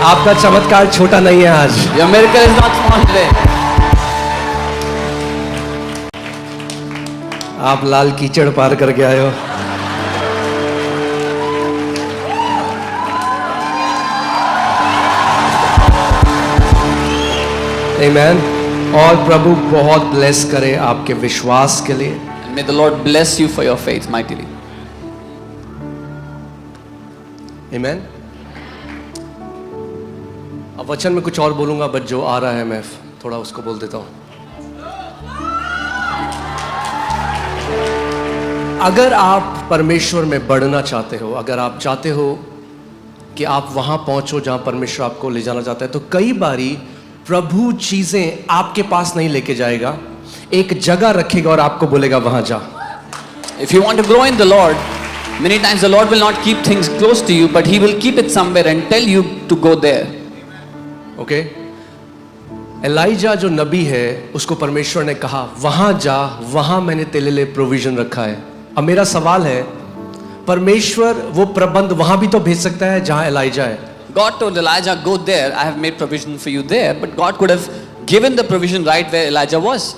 आपका चमत्कार छोटा नहीं है आज। Your miracle is not small today. आप लाल कीचड़ पार करके आए हो। आमीन। और प्रभु बहुत ब्लेस करे आपके विश्वास के लिए। And may the Lord bless you for your faith mightily. आमीन। अब वचन में कुछ और बोलूंगा, बट जो आ रहा है मैं थोड़ा उसको बोल देता हूं। अगर आप परमेश्वर में बढ़ना चाहते हो, अगर आप चाहते हो कि आप वहां पहुंचो जहां परमेश्वर आपको ले जाना चाहता है, तो कई बारी प्रभु चीजें आपके पास नहीं लेके जाएगा, एक जगह रखेगा और आपको बोलेगा वहां जा। If you want to grow in the Lord, many times the Lord will not keep things close to you, but He will keep it somewhere and tell you to go there. Okay Elijah जो नबी है, उसको परमेश्वर ने कहा वहां जा, वहां मैंने तेरे लिए प्रोविजन रखा है। अब मेरा सवाल है, परमेश्वर वो प्रबंध वहां भी तो भेज सकता है जहां एलाइजा है। God told Elijah, go there, I have made provision for you there, but God could have given the provision right where Elijah was.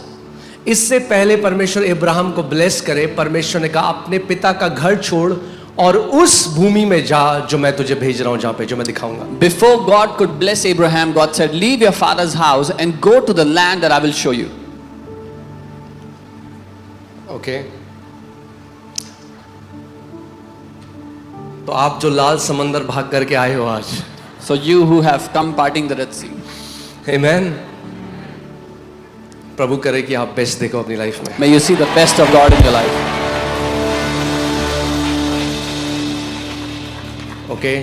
इससे पहले परमेश्वर इब्राहिम को ब्लेस करे, परमेश्वर ने कहा अपने पिता का घर छोड़ और उस भूमि में जा जो मैं तुझे भेज रहा हूं, जहां पे जो मैं दिखाऊंगा। Before God could bless Abraham, God said, leave your father's house and go to the land that I will show you. Okay तो आप जो लाल समंदर भाग करके आए हो आज, So you who have come parting the Red Sea, आमीन। प्रभु करे कि आप बेस्ट देखो अपनी लाइफ में। may you see the best of God in your life. Okay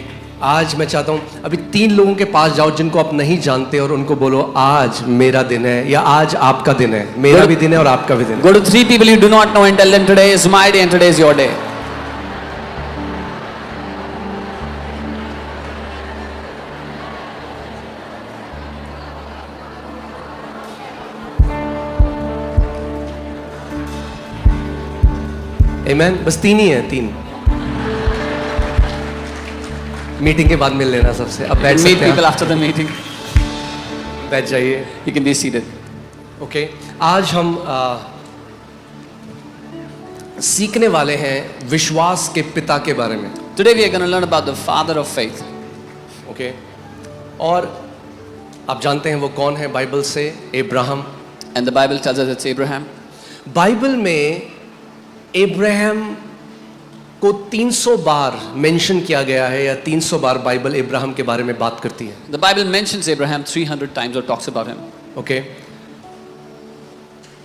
आज मैं चाहता हूं अभी 3 लोगों के पास जाओ जिनको आप नहीं जानते और उनको बोलो आज मेरा दिन है, या आज आपका दिन है। मेरा भी दिन है और आपका भी दिन है। Go to 3 people you do not know and tell them today is my day and today is your day. आमीन। बस 3 ही है, 3। मीटिंग के बाद मिल लेना सबसे। अब बैठ Meet सकते people हैं, after the meeting. बैठ जाइए। You can be seated. Okay आज हम सीखने वाले हैं विश्वास के पिता के बारे में। Today we are going to learn about the father of faith. Okay और आप जानते हैं वो कौन है बाइबल से? Ibrahim. And the Bible tells us it's Abraham. Bible में इब्राहिम को 300 बार मेंशन किया गया है, या 300 बार बाइबल इब्राहिम के बारे में बात करती है। The Bible mentions Abraham 300 times or talks about him. Okay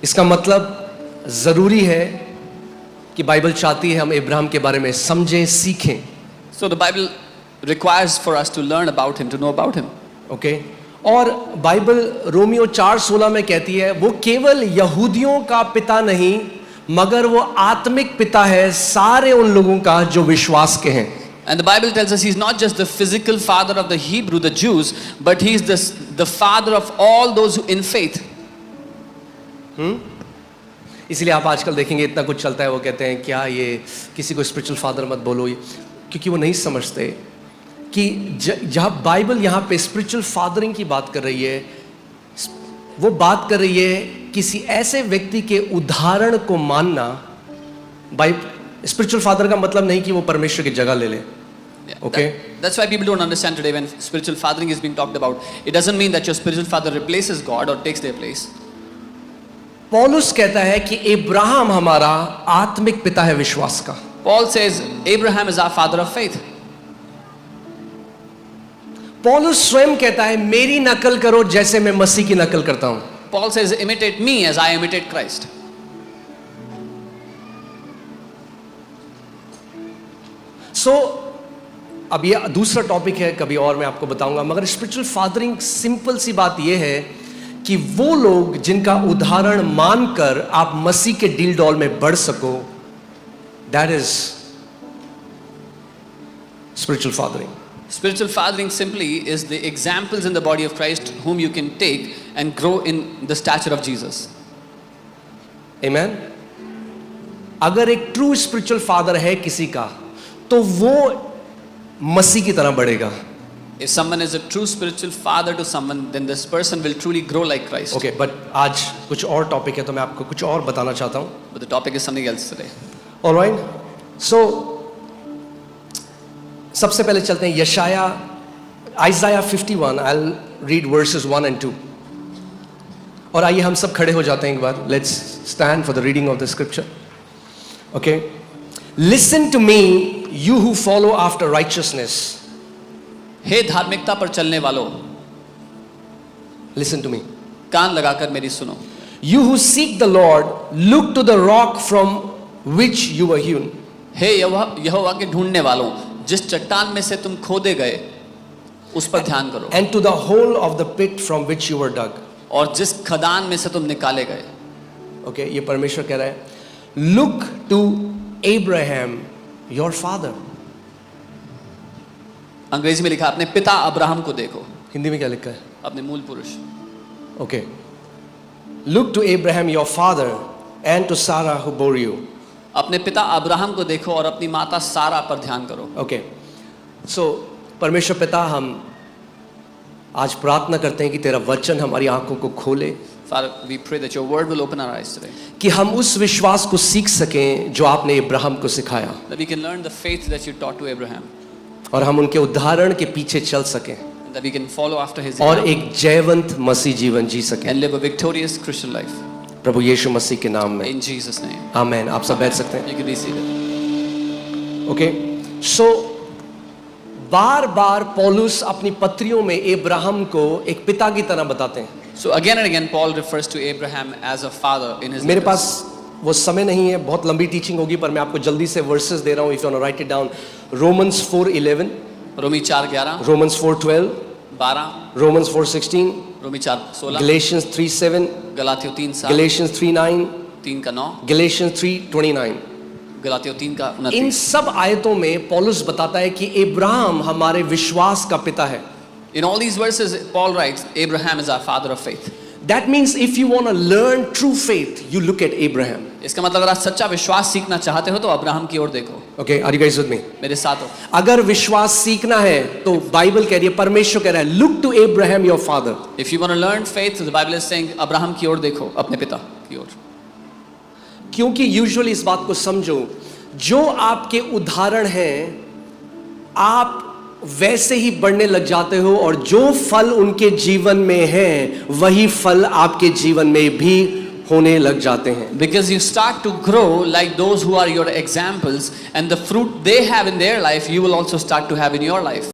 इसका मतलब जरूरी है कि बाइबल चाहती है हम इब्राहिम के बारे में समझें, सीखें। So the Bible requires for us to learn about him, to know about him. Okay और बाइबल रोमियो 4:16 में कहती है वो केवल यहूदियों का पिता नहीं, मगर वो आत्मिक पिता है सारे उन लोगों का जो विश्वास के हैं। And the Bible tells us he's not just the physical father of the Hebrew, the Jews, but he's the father of all those who in faith. इसलिए आप आजकल देखेंगे इतना कुछ चलता है, वो कहते हैं क्या ये किसी को स्पिरिचुअल फादर मत बोलो, क्योंकि वो नहीं समझते कि जहाँ बाइबल यहाँ पे स्पिरिचुअल फादरिंग की बात कर रही है, वो बात कर रही है किसी ऐसे व्यक्ति के उदाहरण को मानना। स्पिरिचुअल फादर का मतलब नहीं कि वो परमेश्वर की जगह ले ले। Okay. That's why people don't understand today when spiritual fathering is being talked about. It doesn't mean that your spiritual father replaces God or takes their place. पौलुस कहता है कि इब्राहिम हमारा आत्मिक पिता है विश्वास का। Paul says Abraham is our father of faith. पौलुस स्वयं कहता है मेरी नकल करो जैसे मैं मसीह की नकल करता हूं। Paul says imitate me as I imitate Christ. अब ये दूसरा टॉपिक है, कभी और मैं आपको बताऊंगा, मगर स्पिरिचुअल फादरिंग सिंपल सी बात ये है कि वो लोग जिनका उदाहरण मानकर आप मसीह के डील डॉल में बढ़ सको, that is spiritual fathering. Spiritual fathering simply is the examples in the body of Christ whom you can take and grow in the stature of Jesus. Amen. अगर एक ट्रू स्पिरिचुअल फादर है किसी का, तो वो मसीह की तरह बढ़ेगा। If someone is a true spiritual father to someone, then this person will truly grow like Christ. Okay but आज कुछ और टॉपिक है तो मैं आपको कुछ और बताना चाहता हूँ. But the topic is something else today. Alright, so सबसे पहले चलते हैं Yashaya Isaiah 51. I will read verses 1 and 2. और आइए हम सब खड़े हो जाते हैं एक बार. Let's stand for the reading of the scripture. Okay, listen to me you who follow after righteousness. हे धार्मिकता पर चलने वालों, लिसन टू मी. कान लगाकर मेरी सुनो. You who seek the Lord, look to the rock from which you were hewn. हे यहोवा के ढूंढने वालों, जिस चट्टान में से तुम खोदे गए उस पर ध्यान करो. And to the hole of the pit from which you were dug. और जिस खदान में से तुम निकाले गए. Okay, ये परमेश्वर कह रहा है. Look to Abraham, your father. अंग्रेजी में लिखा अपने पिता अब्राहम को देखो. हिंदी में क्या लिखा है? अपने मूल पुरुष. Okay. Look to Abraham, your father, and to Sarah who bore you. अपने पिता अब्राहम को देखो और अपनी माता सारा पर ध्यान करो. Okay. So परमेश्वर पिता, हम आज प्रार्थना करते हैं कि तेरा वचन हमारी आंखों को खोले, Father, we pray that your word will open our eyes today. कि हम उस विश्वास को सीख सकें जो आपने इब्राहिम को सिखाया, That we can learn the faith that you taught to Abraham. और हम उनके उदाहरण के पीछे चल सकें And that we can follow after his और example एक जयवंत मसीह जीवन जी सकें. and live a victorious Christian life. प्रभु यीशु मसीह के नाम में In Jesus' name. आमेन. आप सब बैठ सकते हैं. You can be seated. Okay, so बार बार पौलुस अपनी पत्रियों में इब्राहिम को एक पिता की तरह बताते हैं. So again and again, Paul refers to Abraham as a father in his मेरे letters. पास वो समय नहीं है, बहुत लंबी टीचिंग होगी, पर मैं आपको जल्दी से वर्सेस दे रहा हूँ. If you want to write it down, Romans 4:11, रोमी 4:11, रोमन्स 4:12, 12, रोमन्स 4:16, रोमी 4:16, गलेशियंस 3:7, गलातियों 3:7, गलेशियंस 3:9, 3:9, गलेशियंस 3:29. गलातियों 3:29. इन सब आयतों में पौलुस बताता है कि इब्राहिम हमारे विश्वास का पिता है. In all these verses, Paul writes, Abraham is our father of faith. That means if you want to learn true faith, you look at Abraham. इसका मतलब अगर आप सच्चा विश्वास सीखना चाहते हो तो अब्राहम की ओर देखो. Okay, are you guys with me? मेरे साथ हो. अगर विश्वास सीखना है तो बाइबल कह रही है, परमेश्वर कह रहा है, look to Abraham your father. If you want to learn faith, the Bible is saying Abraham की ओर देखो, अपने पिता की ओर. क्योंकि यूजुअली इस बात को समझो, जो आपके उदाहरण हैं आप वैसे ही बढ़ने लग जाते हो, और जो फल उनके जीवन में है वही फल आपके जीवन में भी होने लग जाते हैं. Because you start to grow like those who are your examples, and the fruit they have in their life, you will also start to have in your life.